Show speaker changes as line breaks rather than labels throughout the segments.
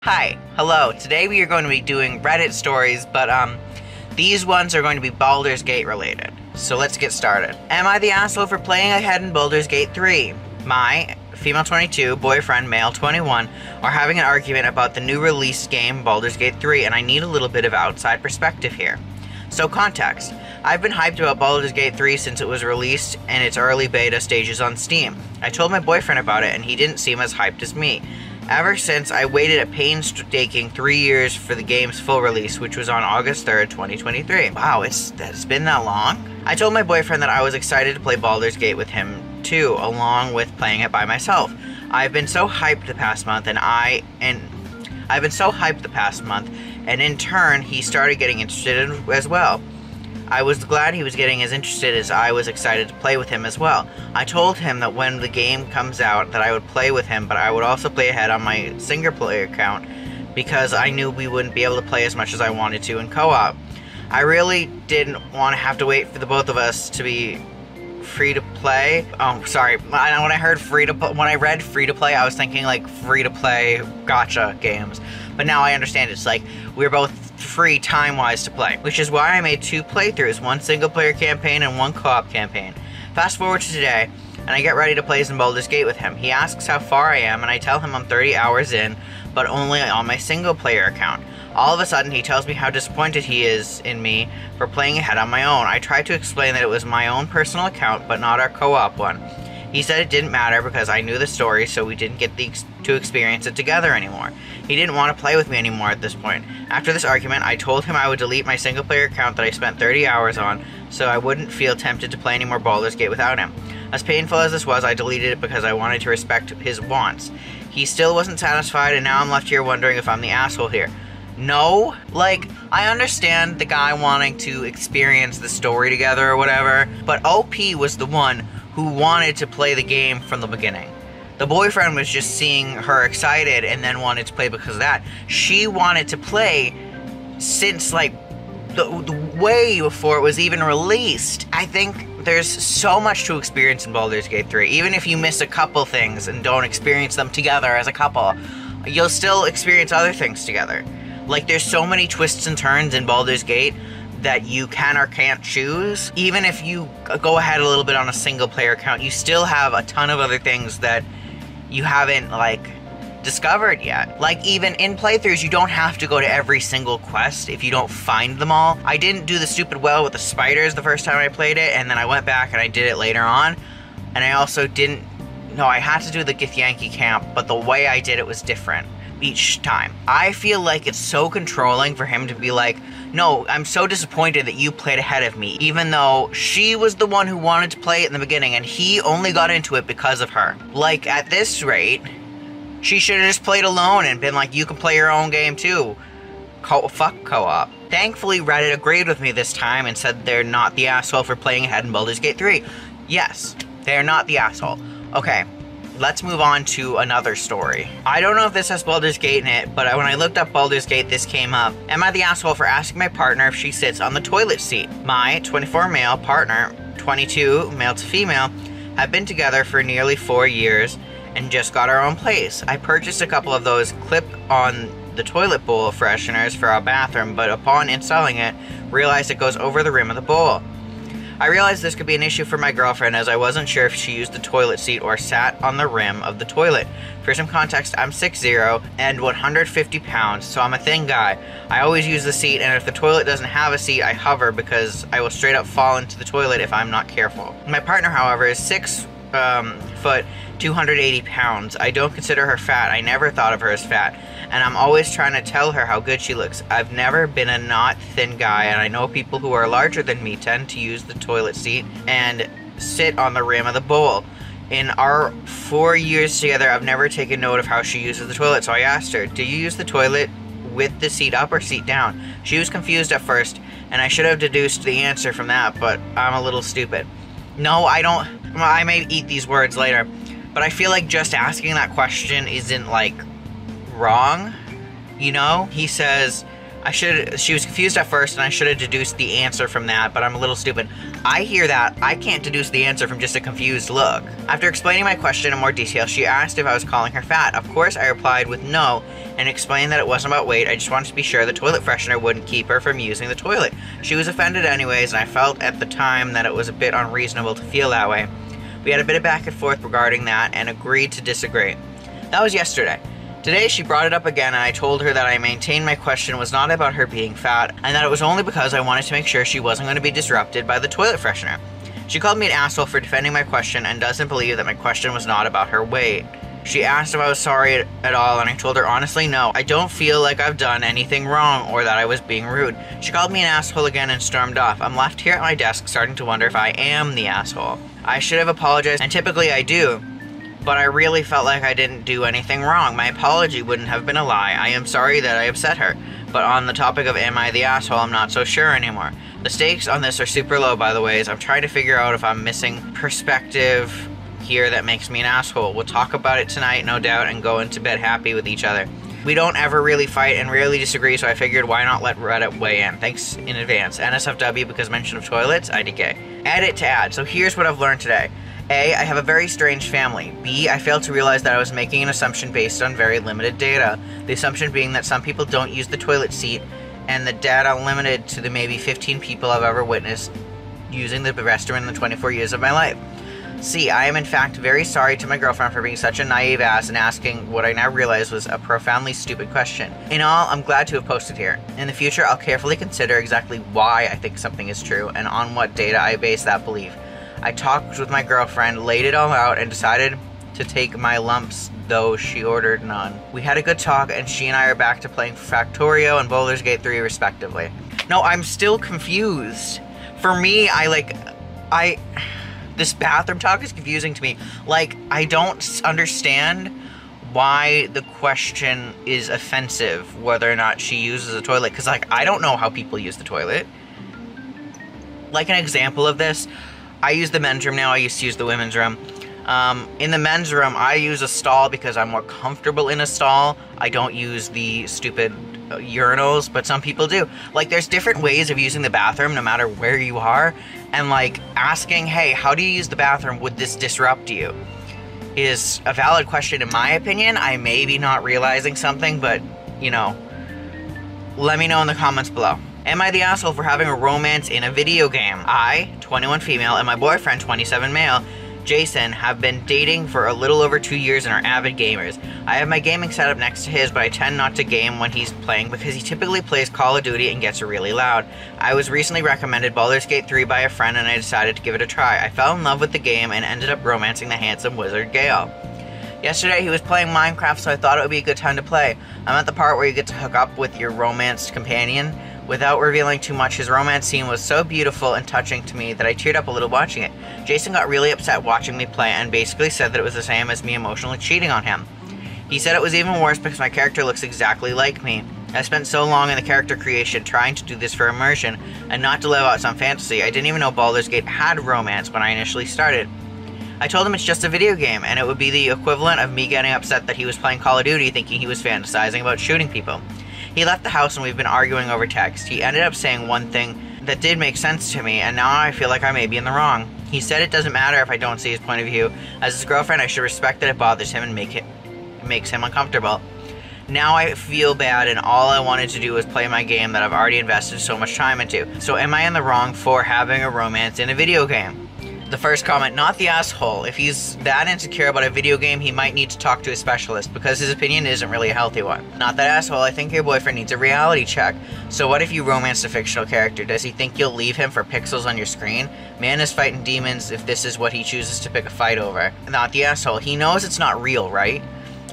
Hi, hello. Today we are going to be doing Reddit stories, but these ones are going to be Baldur's Gate related. So let's get started. Am I the asshole for playing ahead in Baldur's Gate 3? My, female 22, boyfriend, male 21, are having an argument about the new release game Baldur's Gate 3, and I need a little bit of outside perspective here. So context. I've been hyped about Baldur's Gate 3 since it was released in its early beta stages on Steam. I told my boyfriend about it and he didn't seem as hyped as me. Ever since, I waited a painstaking 3 years for the game's full release, which was on August 3rd, 2023. Wow, it's been that long? I told my boyfriend that I was excited to play Baldur's Gate with him too, along with playing it by myself. I've been so hyped the past month, and in turn, he started getting interested as well. I was glad he was getting as interested as I was excited to play with him as well. I told him that when the game comes out that I would play with him, but I would also play ahead on my single player account because I knew we wouldn't be able to play as much as I wanted to in co-op. I really didn't want to have to wait for the both of us to be free to play. Oh, sorry. When I read free to play, I was thinking like free to play gacha games. But now I understand it's like we're both free time-wise to play, which is why I made 2 playthroughs, one single-player campaign and one co-op campaign. Fast forward to today, and I get ready to play some Baldur's Gate with him. He asks how far I am, and I tell him I'm 30 hours in, but only on my single-player account. All of a sudden, he tells me how disappointed he is in me for playing ahead on my own. I tried to explain that it was my own personal account, but not our co-op one. He said it didn't matter because I knew the story, so we didn't get to experience it together anymore. He didn't want to play with me anymore at this point. After this argument, I told him I would delete my single-player account that I spent 30 hours on, so I wouldn't feel tempted to play any more Baldur's Gate without him. As painful as this was, I deleted it because I wanted to respect his wants. He still wasn't satisfied, and now I'm left here wondering if I'm the asshole here. No, like, I understand the guy wanting to experience the story together or whatever, but OP was the one who wanted to play the game from the beginning. The boyfriend was just seeing her excited and then wanted to play because of that. She wanted to play since, like, the way before it was even released. I think there's so much to experience in Baldur's Gate 3. Even if you miss a couple things and don't experience them together as a couple, you'll still experience other things together. Like, there's so many twists and turns in Baldur's Gate that you can or can't choose. Even if you go ahead a little bit on a single player account, you still have a ton of other things that you haven't, like, discovered yet. Like, even in playthroughs, you don't have to go to every single quest if you don't find them all. I didn't do the stupid well with the spiders the first time I played it, and then I went back and I did it later on. And I also I had to do the Githyanki camp, but the way I did it was different each time. I feel like it's so controlling for him to be like, no, I'm so disappointed that you played ahead of me, even though she was the one who wanted to play it in the beginning and he only got into it because of her. Like, at this rate, she should have just played alone and been like, you can play your own game too. Fuck co-op. Thankfully, Reddit agreed with me this time and said they're not the asshole for playing ahead in Baldur's Gate 3. Yes, they're not the asshole. Okay. Let's move on to another story. I don't know if this has Baldur's Gate in it, but when I looked up Baldur's Gate, this came up. Am I the asshole for asking my partner if she sits on the toilet seat? My 24 male partner, 22 male to female, have been together for nearly 4 years and just got our own place. I purchased a couple of those clip-on the toilet bowl fresheners for our bathroom, but upon installing it, realized it goes over the rim of the bowl. I realized this could be an issue for my girlfriend as I wasn't sure if she used the toilet seat or sat on the rim of the toilet. For some context, I'm 6'0" and 150 pounds, so I'm a thin guy. I always use the seat, and if the toilet doesn't have a seat, I hover because I will straight up fall into the toilet if I'm not careful. My partner, however, is 6 foot, 280 pounds. I don't consider her fat. I never thought of her as fat. And I'm always trying to tell her how good she looks. I've never been a not thin guy, and I know people who are larger than me tend to use the toilet seat and sit on the rim of the bowl. In our 4 years together, I've never taken note of how she uses the toilet, so I asked her, do you use the toilet with the seat up or seat down? She was confused at first, and I should have deduced the answer from that, but I'm a little stupid. No, I don't. Well, I may eat these words later, but I feel like just asking that question isn't, like, wrong, you know? He says, She was confused at first, and I should have deduced the answer from that, but I'm a little stupid. I hear that. I can't deduce the answer from just a confused look. After explaining my question in more detail, she asked if I was calling her fat. Of course, I replied with no, and explained that it wasn't about weight. I just wanted to be sure the toilet freshener wouldn't keep her from using the toilet. She was offended anyways, and I felt at the time that it was a bit unreasonable to feel that way. We had a bit of back and forth regarding that, and agreed to disagree. That was yesterday. Today, she brought it up again, and I told her that I maintained my question was not about her being fat, and that it was only because I wanted to make sure she wasn't going to be disrupted by the toilet freshener. She called me an asshole for defending my question and doesn't believe that my question was not about her weight. She asked if I was sorry at all, and I told her honestly no. I don't feel like I've done anything wrong or that I was being rude. She called me an asshole again and stormed off. I'm left here at my desk starting to wonder if I am the asshole. I should have apologized, and typically I do. But I really felt like I didn't do anything wrong. My apology wouldn't have been a lie. I am sorry that I upset her. But on the topic of am I the asshole, I'm not so sure anymore. The stakes on this are super low, by the way, as I'm trying to figure out if I'm missing perspective here that makes me an asshole. We'll talk about it tonight, no doubt, and go into bed happy with each other. We don't ever really fight and rarely disagree, so I figured why not let Reddit weigh in. Thanks in advance. NSFW because mention of toilets, IDK. Edit to add. So here's what I've learned today. A, I have a very strange family. B, I failed to realize that I was making an assumption based on very limited data. The assumption being that some people don't use the toilet seat, and the data limited to the maybe 15 people I've ever witnessed using the restroom in the 24 years of my life. C, I am in fact very sorry to my girlfriend for being such a naive ass and asking what I now realize was a profoundly stupid question. In all, I'm glad to have posted here. In the future, I'll carefully consider exactly why I think something is true and on what data I base that belief. I talked with my girlfriend, laid it all out, and decided to take my lumps, though she ordered none. We had a good talk, and she and I are back to playing Factorio and Baldur's Gate 3 respectively. No, I'm still confused. For me, this bathroom talk is confusing to me. Like, I don't understand why the question is offensive, whether or not she uses a toilet, because, like, I don't know how people use the toilet. Like, an example of this, I use the men's room now. I used to use the women's room. In the men's room, I use a stall because I'm more comfortable in a stall. I don't use the stupid urinals, but some people do. Like, there's different ways of using the bathroom no matter where you are. And, like, asking, hey, how do you use the bathroom? Would this disrupt you? Is a valid question in my opinion. I may be not realizing something, but, you know, let me know in the comments below. Am I the asshole for having a romance in a video game? I, 21 female, and my boyfriend, 27 male, Jason, have been dating for a little over 2 years and are avid gamers. I have my gaming setup next to his, but I tend not to game when he's playing because he typically plays Call of Duty and gets really loud. I was recently recommended Baldur's Gate 3 by a friend and I decided to give it a try. I fell in love with the game and ended up romancing the handsome wizard Gale. Yesterday he was playing Minecraft, so I thought it would be a good time to play. I'm at the part where you get to hook up with your romanced companion. Without revealing too much, his romance scene was so beautiful and touching to me that I teared up a little watching it. Jason got really upset watching me play and basically said that it was the same as me emotionally cheating on him. He said it was even worse because my character looks exactly like me. I spent so long in the character creation trying to do this for immersion and not to live out some fantasy. I didn't even know Baldur's Gate had romance when I initially started. I told him it's just a video game, and it would be the equivalent of me getting upset that he was playing Call of Duty thinking he was fantasizing about shooting people. He left the house and we've been arguing over text. He ended up saying one thing that did make sense to me, and now I feel like I may be in the wrong. He said it doesn't matter if I don't see his point of view. As his girlfriend, I should respect that it bothers him and makes him uncomfortable. Now I feel bad, and all I wanted to do was play my game that I've already invested so much time into. So am I in the wrong for having a romance in a video game? The first comment, not the asshole. If he's that insecure about a video game, he might need to talk to a specialist because his opinion isn't really a healthy one. Not that asshole, I think your boyfriend needs a reality check. So what if you romanced a fictional character? Does he think you'll leave him for pixels on your screen? Man is fighting demons if this is what he chooses to pick a fight over. Not the asshole, he knows it's not real, right?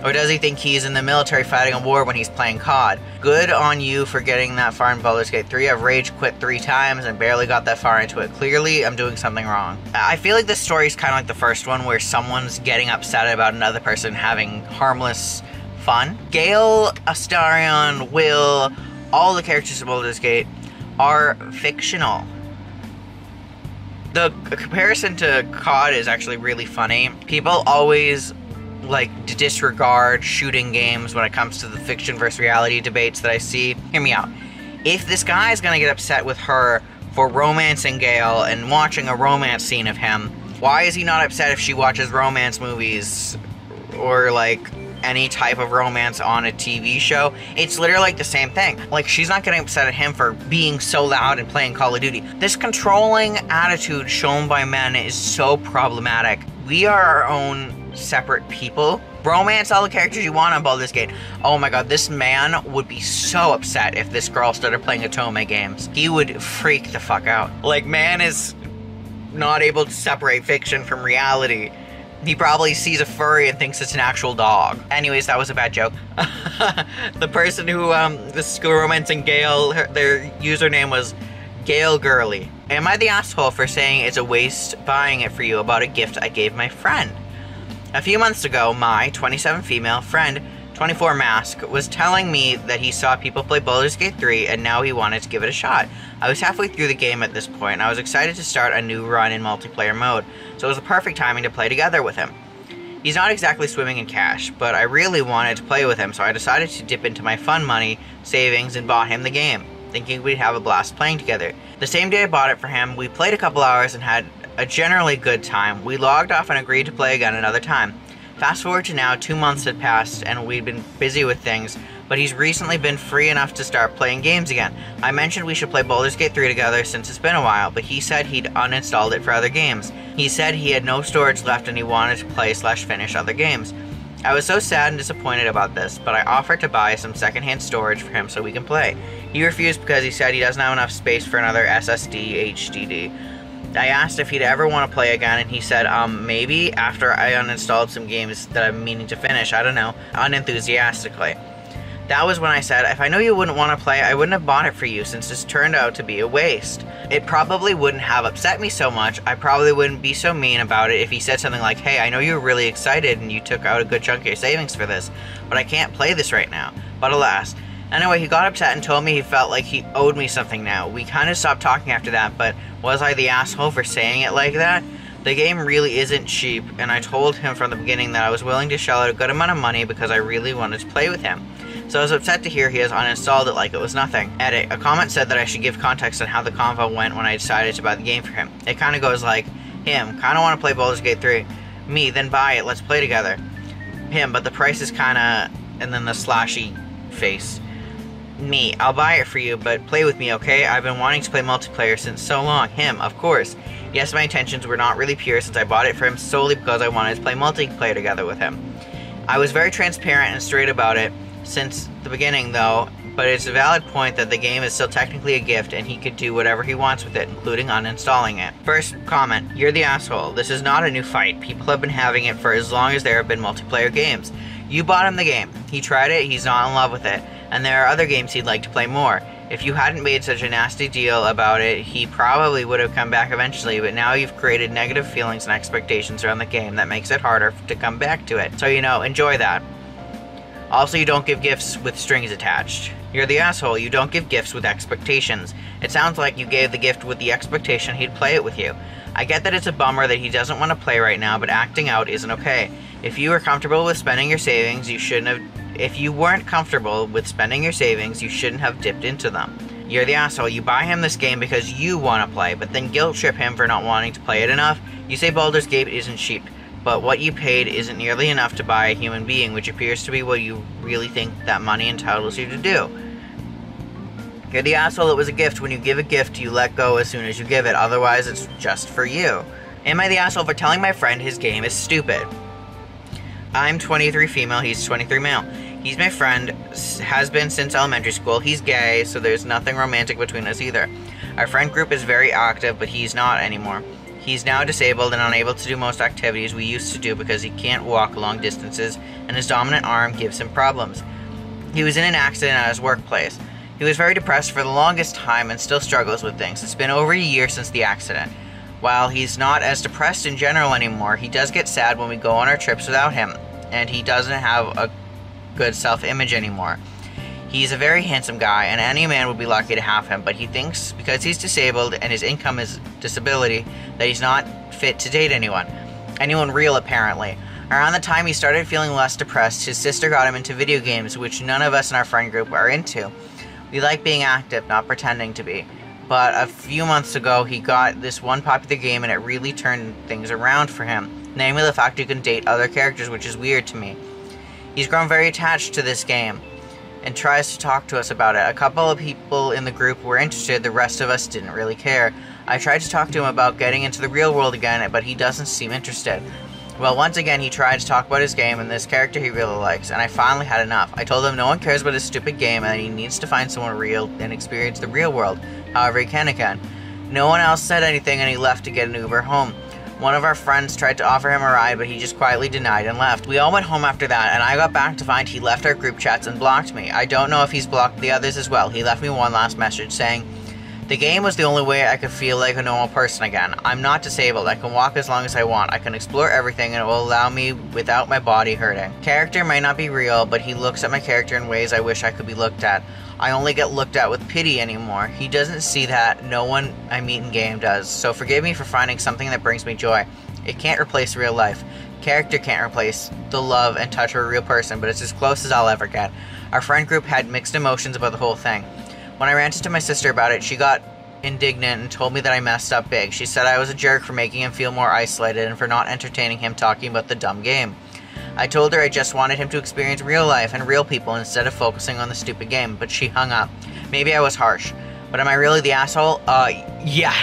Or does he think he's in the military fighting a war when he's playing COD? Good on you for getting that far in Baldur's Gate 3. I've rage quit 3 times and barely got that far into it. Clearly, I'm doing something wrong. I feel like this story is kind of like the first one where someone's getting upset about another person having harmless fun. Gale, ASTARION, Will, all the characters in Baldur's Gate are fictional. The comparison to COD is actually really funny. People always like to disregard shooting games when it comes to the fiction versus reality debates that I see. Hear me out. If this guy is gonna get upset with her for romancing Gale and watching a romance scene of him, why is he not upset if she watches romance movies or like any type of romance on a TV show? It's literally like the same thing. Like, she's not getting upset at him for being so loud and playing Call of Duty. This controlling attitude shown by men is so problematic. We are our own separate people. Romance all the characters you want on Baldur's Gate. Oh my god, this man would be so upset if this girl started playing Otome games. He would freak the fuck out. Like, man is not able to separate fiction from reality. He probably sees a furry and thinks it's an actual dog. Anyways, that was a bad joke. The person who was romancing Gale, their username was Gale Girly. Am I the asshole for saying it's a waste buying it for you about a gift I gave my friend? A few months ago, my 27 female friend, 24 Mask, was telling me that he saw people play Baldur's Gate 3 and now he wanted to give it a shot. I was halfway through the game at this point and I was excited to start a new run in multiplayer mode, so it was the perfect timing to play together with him. He's not exactly swimming in cash, but I really wanted to play with him, so I decided to dip into my fun money savings and bought him the game, thinking we'd have a blast playing together. The same day I bought it for him, we played a couple hours and had a generally good time. We logged off and agreed to play again another time. Fast forward to now, 2 months had passed and we'd been busy with things, but he's recently been free enough to start playing games again. I mentioned we should play Baldur's Gate 3 together since it's been a while, but he said he'd uninstalled it for other games. He said he had no storage left and he wanted to play/finish other games. I was so sad and disappointed about this, but I offered to buy some secondhand storage for him so we can play. He refused because he said he doesn't have enough space for another SSD HDD. I asked if he'd ever want to play again, and he said, maybe after I uninstalled some games that I'm meaning to finish, I don't know, unenthusiastically. That was when I said, if I knew you wouldn't want to play, I wouldn't have bought it for you, since this turned out to be a waste. It probably wouldn't have upset me so much, I probably wouldn't be so mean about it if he said something like, hey, I know you were really excited and you took out a good chunk of your savings for this, but I can't play this right now. But alas. Anyway, he got upset and told me he felt like he owed me something now. We kind of stopped talking after that, but was I the asshole for saying it like that? The game really isn't cheap, and I told him from the beginning that I was willing to shell out a good amount of money because I really wanted to play with him. So I was upset to hear he has uninstalled it like it was nothing. Edit. A comment said that I should give context on how the convo went when I decided to buy the game for him. It kind of goes like, him, kind of want to play Baldur's Gate 3. Me, then buy it, let's play together. Him, but the price is kind of... and then the slashy face. Me, I'll buy it for you, but play with me, okay? I've been wanting to play multiplayer since so long. Him, of course. Yes, my intentions were not really pure since I bought it for him solely because I wanted to play multiplayer together with him. I was very transparent and straight about it since the beginning, though, but it's a valid point that the game is still technically a gift and he could do whatever he wants with it, including uninstalling it. First comment, you're the asshole. This is not a new fight. People have been having it for as long as there have been multiplayer games. You bought him the game. He tried it, he's not in love with it. And there are other games he'd like to play more. If you hadn't made such a nasty deal about it, he probably would have come back eventually, but now you've created negative feelings and expectations around the game that makes it harder to come back to it. So, you know, enjoy that. Also, you don't give gifts with strings attached. You're the asshole. You don't give gifts with expectations. It sounds like you gave the gift with the expectation he'd play it with you. I get that it's a bummer that he doesn't want to play right now, but acting out isn't okay. If you were comfortable with spending your savings, you shouldn't have... If you weren't comfortable with spending your savings, you shouldn't have dipped into them. You're the asshole. You buy him this game because you want to play, but then guilt trip him for not wanting to play it enough. You say Baldur's Gate isn't cheap, but what you paid isn't nearly enough to buy a human being, which appears to be what you really think that money entitles you to do. You're the asshole. It was a gift. When you give a gift, you let go as soon as you give it, otherwise it's just for you. Am I the asshole for telling my friend his game is stupid? I'm 23 female, he's 23 male. He's my friend, has been since elementary school. He's gay, so there's nothing romantic between us either. Our friend group is very active, but he's not anymore. He's now disabled and unable to do most activities we used to do because he can't walk long distances, and his dominant arm gives him problems. He was in an accident at his workplace. He was very depressed for the longest time and still struggles with things. It's been over a year since the accident. While he's not as depressed in general anymore, he does get sad when we go on our trips without him, and he doesn't have a good self-image anymore. He's a very handsome guy, and any man would be lucky to have him, but he thinks because he's disabled and his income is disability that he's not fit to date anyone real apparently. Around the time he started feeling less depressed, his sister got him into video games, which none of us in our friend group are into. We like being active, not pretending to be. But a few months ago, he got this one popular game and it really turned things around for him. Namely the fact you can date other characters, which is weird to me. He's grown very attached to this game and tries to talk to us about it. A couple of people in the group were interested, the rest of us didn't really care. I tried to talk to him about getting into the real world again, but he doesn't seem interested. Well, once again, he tried to talk about his game and this character he really likes, and I finally had enough. I told him no one cares about his stupid game and he needs to find someone real and experience the real world, however he can again. No one else said anything and he left to get an Uber home. One of our friends tried to offer him a ride, but he just quietly denied and left. We all went home after that, and I got back to find he left our group chats and blocked me. I don't know if he's blocked the others as well. He left me one last message saying, "The game was the only way I could feel like a normal person again. I'm not disabled. I can walk as long as I want. I can explore everything and it will allow me without my body hurting. Character might not be real, but he looks at my character in ways I wish I could be looked at. I only get looked at with pity anymore. He doesn't see that. No one I meet in game does. So forgive me for finding something that brings me joy. It can't replace real life. Character can't replace the love and touch of a real person, but it's as close as I'll ever get." Our friend group had mixed emotions about the whole thing. When I ranted to my sister about it, she got indignant and told me that I messed up big. She said I was a jerk for making him feel more isolated and for not entertaining him talking about the dumb game. I told her I just wanted him to experience real life and real people instead of focusing on the stupid game, but she hung up. Maybe I was harsh, but am I really the asshole? Yeah,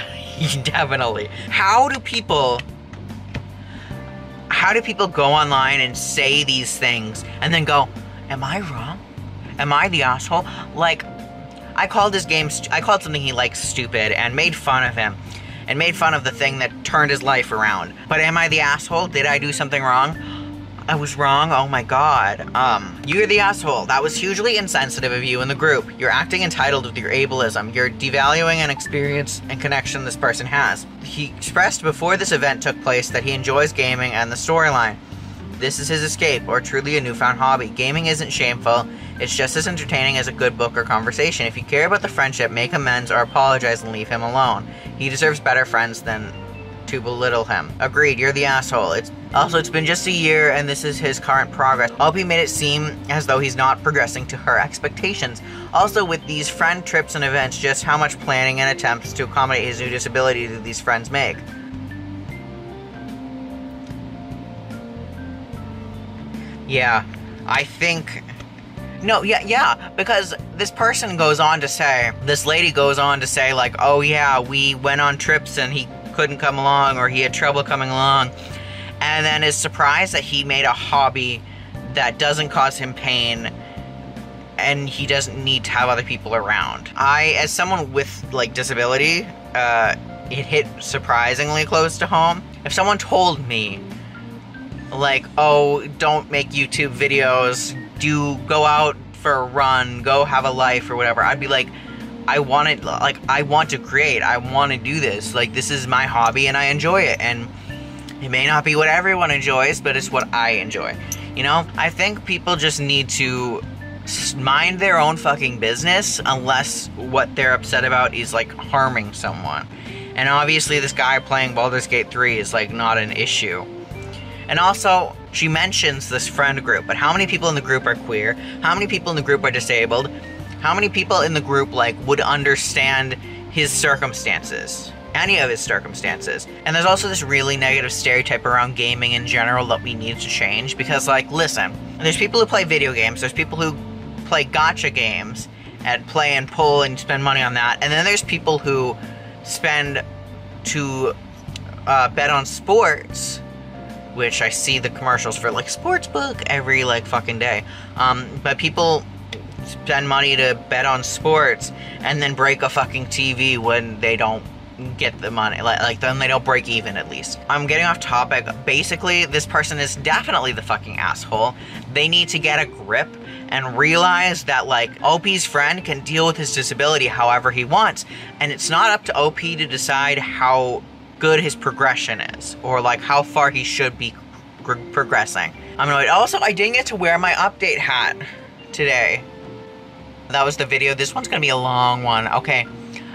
definitely. How do people go online and say these things and then go, am I wrong? Am I the asshole? Like, I called something he likes stupid and made fun of him and made fun of the thing that turned his life around. But am I the asshole? Did I do something wrong? I was wrong? Oh my god. You're the asshole. That was hugely insensitive of you and the group. You're acting entitled with your ableism. You're devaluing an experience and connection this person has. He expressed before this event took place that he enjoys gaming and the storyline. This is his escape, or truly a newfound hobby. Gaming isn't shameful. It's just as entertaining as a good book or conversation. If you care about the friendship, make amends or apologize and leave him alone. He deserves better friends than to belittle him. Agreed, you're the asshole. It's been just a year and this is his current progress. Opie made it seem as though he's not progressing to her expectations. Also, with these friend trips and events, just how much planning and attempts to accommodate his new disability do these friends make? Yeah, I think... No, yeah, because this lady goes on to say, like, oh yeah, we went on trips and he couldn't come along, or he had trouble coming along, and then is surprised that he made a hobby that doesn't cause him pain and he doesn't need to have other people around. As someone with, like, disability, it hit surprisingly close to home. If someone told me, like, oh, don't make YouTube videos, go out for a run, go have a life or whatever, I'd be like, I want to create, I want to do this, like, this is my hobby and I enjoy it, and it may not be what everyone enjoys, but it's what I enjoy, you know? I think people just need to mind their own fucking business, unless what they're upset about is, like, harming someone. And obviously this guy playing Baldur's Gate 3 is, like, not an issue. And also, she mentions this friend group, but how many people in the group are queer? How many people in the group are disabled? How many people in the group, like, would understand his circumstances? Any of his circumstances? And there's also this really negative stereotype around gaming in general that we need to change, because, like, listen, there's people who play video games, there's people who play gacha games, and play and pull and spend money on that, and then there's people who spend to bet on sports, which I see the commercials for, like, sportsbook every, like, fucking day. But people spend money to bet on sports and then break a fucking TV when they don't get the money. Like, then they don't break even, at least. I'm getting off topic. Basically, this person is definitely the fucking asshole. They need to get a grip and realize that, like, OP's friend can deal with his disability however he wants. And it's not up to OP to decide how good his progression is, or, like, how far he should be progressing. I'm annoyed. Also, I didn't get to wear my update hat today. That was the video. This one's gonna be a long one. Okay,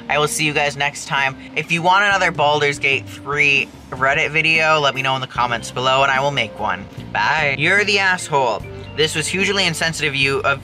I will see you guys next time. If you want another Baldur's Gate 3 Reddit video, let me know in the comments below and I will make one. Bye. You're the asshole. This was hugely insensitive of